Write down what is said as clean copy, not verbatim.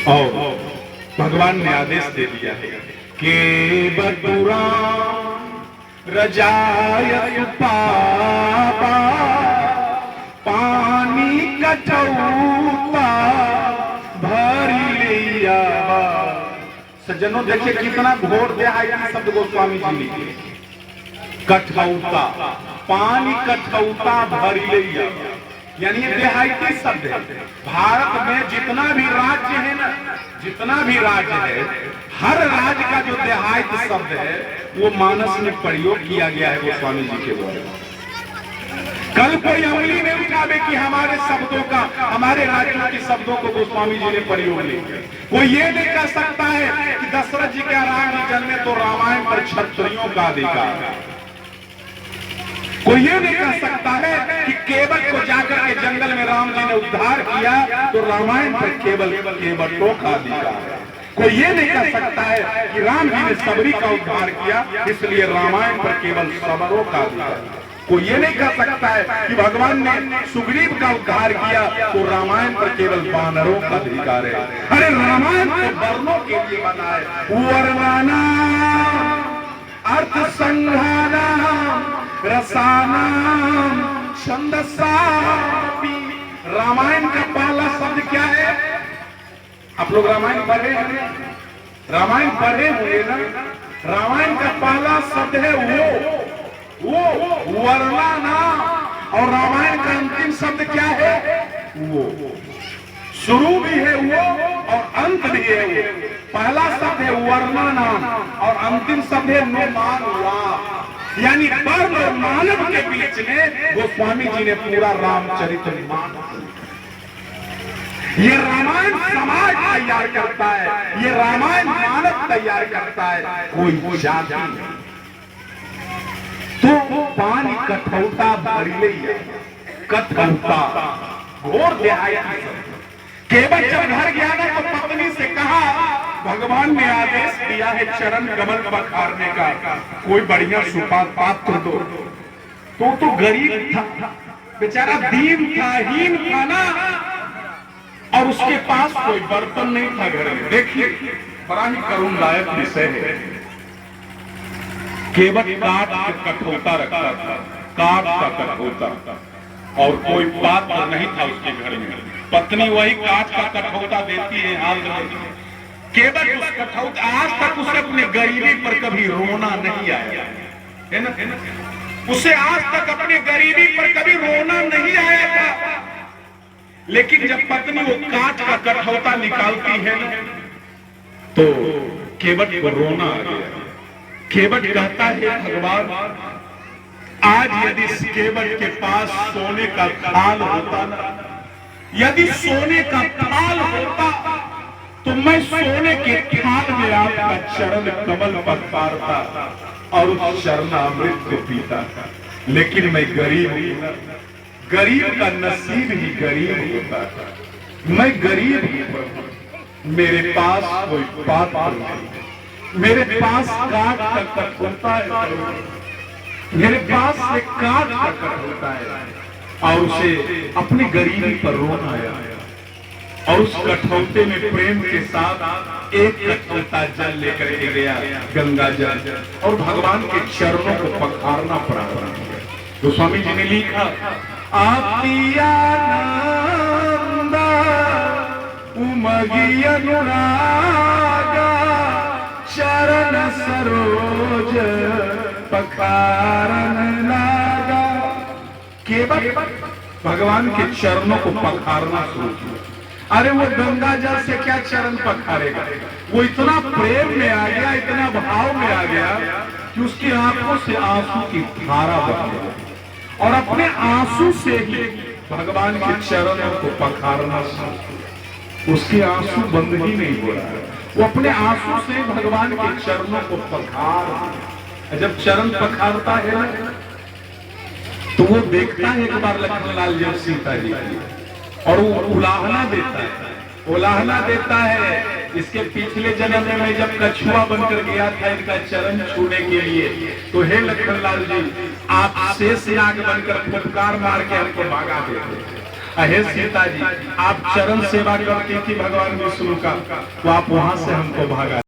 और भगवान ने आदेश दे दिया है कि बटुरा रजाय पापा पानी कटौता भरी लिया। सज्जनों देखिए कितना घोर देहाई शब्द गोस्वामी जी लिखे। कठौता पानी कठौता भरी लिया, यानी ये देहाती शब्द है। भारत में जितना भी राज्य है ना, जितना भी राज्य है, हर राज्य का जो देहाती शब्द है वो मानस में प्रयोग किया गया है गोस्वामी जी के द्वारा। कल कोई अंगुली नहीं उठावे कि हमारे शब्दों का, हमारे राज्यों के शब्दों को गोस्वामी जी ने प्रयोग नहीं किया। कोई ये नहीं कह सकता है कि दशरथ जी के राम जन्मे तो रामायण पर क्षत्रियों का अधिकार। कोई ये नहीं कह सकता है कि केवट को जाकर के जंगल में राम जी ने उद्धार किया तो रामायण पर केवल केवटों का अधिकार है। कोई ये नहीं कह सकता है कि राम जी ने सबरी का उद्धार किया इसलिए रामायण पर केवल सबरों का अधिकार है। कोई ये नहीं कह सकता है कि भगवान ने सुग्रीव का उद्धार किया तो रामायण पर केवल वानरों का अधिकार है। अरे रामायण तो वर्णों के लिए बना है। वर्णना अर्थ संघाना रसाना छंदसा। रामायण का पहला शब्द क्या है? आप लोग रामायण पढ़े हैं? रामायण पढ़े हुए ना? रामायण का पहला शब्द है वो वर्णना, और रामायण का अंतिम शब्द क्या है? वो। शुरू भी है वो और अंत भी है वो। पहला शब्द है वर्णना और अंतिम शब्द है नुमान। यानी वर्ण और मानव के बीच में गोस्वामी जी ने पूरा रामचरितमानस। ये रामायण समाज तैयार करता है, ये रामायण मानव तैयार करता है, कोई जाति। तो पानी कठौता भरी लिया, कठौता घोर देहाई। केवट जब घर गया ना तो पत्नी से कहा भगवान ने आदेश दिया है चरण कमल पखारने का, कोई बढ़िया सुपात्र दो। तो गरीब था बेचारा, दीन था, हीन था ना, और उसके पास कोई बर्तन नहीं था घर में। देखिए बड़ा ही करुण लायक विषय है। केवट काठ का कठौता रखता था, काठ का कठौता, और कोई पात्र नहीं था उसके घर में। पत्नी वही काठ का कठौता देती है हाल में। केवट उस कठौता, आज तक उसे अपने गरीबी पर कभी रोना नहीं आया है ना? उसे आज तक अपनी गरीबी पर कभी रोना नहीं आया था। लेकिन जब पत्नी वो काठ का कठौता निकालती है ना तो केवट को रोना आ गया। केवट कहता है भगवान, आज यदि इस केवट के पास सोने का थाल होता ना, यदि सोने का थाल होता तो मैं सोने के थाल में आपका चरण कमल पखारता और उस चरणामृत को पीता। लेकिन मैं गरीब हूं, गरीब का नसीब ही गरीब होता है। मैं गरीब हूं, मेरे पास कोई पात्र नहीं, मेरे पास काठ का कठौता है, मेरे पास से काठ का कठौता है, और उसे अपनी गरीबी पर रोना आया। और उस कठौते में प्रेम के साथ एक कठौता जल लेकर के गया, गंगा जल, और भगवान के चरणों को पखारना प्रारंभ किया। गोस्वामी जी ने लिखा, आतिया नंदा उमगी अनुरागा चरण सरोज पखारन लागा। केवल भगवान के चरणों को पखारना शुरू किया। अरे वो गंगा जल से क्या चरण पखारेगा? वो इतना प्रेम में आ गया, इतना भाव में आ गया कि उसकी आंखों से आंसू की धारा बह गई, और अपने आंसू से ही भगवान के चरणों को पखारना शुरू किया। उसके आंसू बंद ही नहीं हो रहा है, वो अपने आंसू से भगवान के चरणों को पखार। जब चरण पखारता है ना तो वो देखता है एक बार लखनलाल जब सीता जी और वो उलाहना देता है, उलाहना देता है। इसके पिछले जन्म में मैं जब कछुआ बनकर गया था इनका चरण छूने के लिए, तो हे लखनलाल जी आप शेष नाग बनकर फुटकार मार के हमको भागा देते। अहे सीता जी, आप चरण सेवा करती थी भगवान विष्णु का, तो आप वहां से हमको भगा